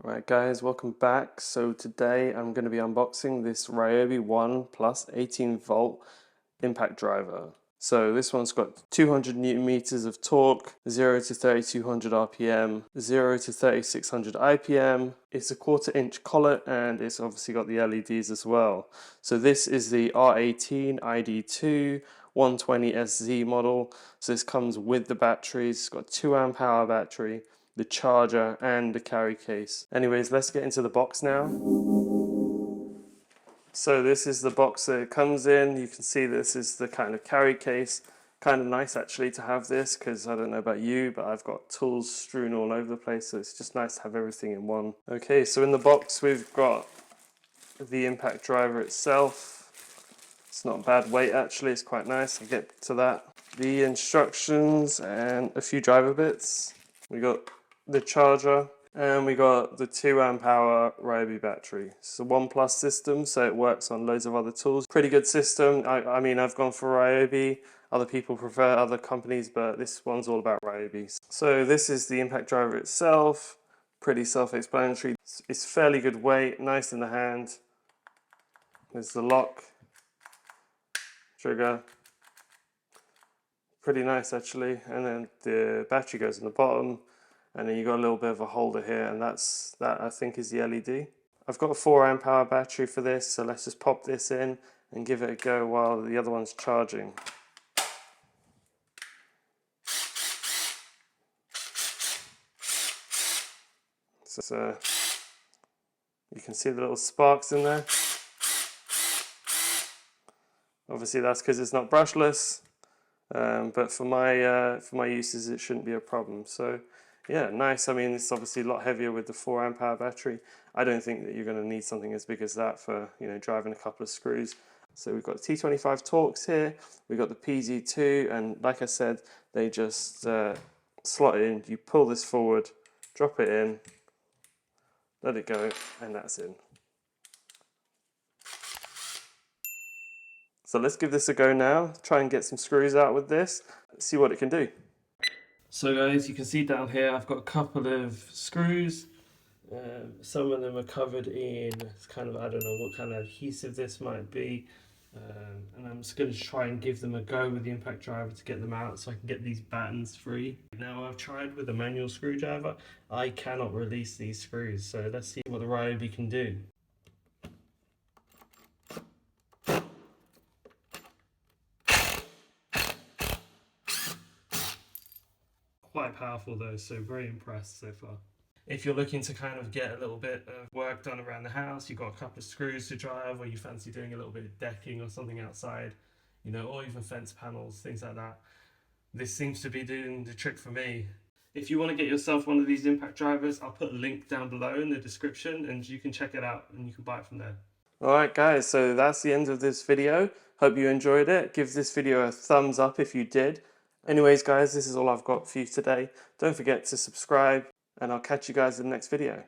Right guys, welcome back. So today I'm going to be unboxing this Ryobi ONE Plus 18 volt impact driver. So this one's got 200 Newton meters of torque, 0 to 3200 RPM, 0 to 3600 IPM. It's a 1/4 inch collet and it's obviously got the LEDs as well. So this is the R18ID2 120SZ model. So this comes with the batteries. It's got 2 amp hour battery, the charger and the carry case. Anyways, let's get into the box now. So this is the box that it comes in. You can see this is the kind of carry case. Kind of nice actually to have this because I don't know about you, but I've got tools strewn all over the place, so it's just nice to have everything in one. Okay, so in the box we've got the impact driver itself. It's not a bad weight actually, it's quite nice. I'll get to that. The instructions and a few driver bits. We got the charger. And we got the 2 amp hour Ryobi battery. It's a ONE Plus system, so it works on loads of other tools. Pretty good system. I mean, I've gone for Ryobi. Other people prefer other companies, but this one's all about Ryobi. So this is the impact driver itself. Pretty self-explanatory. It's fairly good weight, nice in the hand. There's the lock, trigger. Pretty nice actually. And then the battery goes in the bottom. And then you've got a little bit of a holder here, and that I think is the LED. I've got a 4 amp hour battery for this, so let's just pop this in and give it a go while the other one's charging. So you can see the little sparks in there. Obviously that's because it's not brushless, but for my uses it shouldn't be a problem. So yeah, nice. I mean, it's obviously a lot heavier with the 4 amp hour battery. I don't think that you're going to need something as big as that for, you know, driving a couple of screws. So we've got T25 Torx here, we've got the PZ2, and like I said, they just slot it in. You pull this forward, drop it in, let it go, and that's in. So let's give this a go now, try and get some screws out with this, see what it can do. So guys, you can see down here I've got a couple of screws. Some of them are covered in kind of, I don't know what kind of adhesive this might be. And I'm just going to try and give them a go with the impact driver to get them out so I can get these battens free. Now I've tried with a manual screwdriver, I cannot release these screws. So let's see what the Ryobi can do. Quite powerful though, so very impressed so far. If you're looking to kind of get a little bit of work done around the house, you've got a couple of screws to drive, or you fancy doing a little bit of decking or something outside, you know, or even fence panels, things like that. This seems to be doing the trick for me. If you want to get yourself one of these impact drivers, I'll put a link down below in the description and you can check it out and you can buy it from there. Alright guys, so that's the end of this video. Hope you enjoyed it. Give this video a thumbs up if you did. Anyways guys, this is all I've got for you today. Don't forget to subscribe and I'll catch you guys in the next video.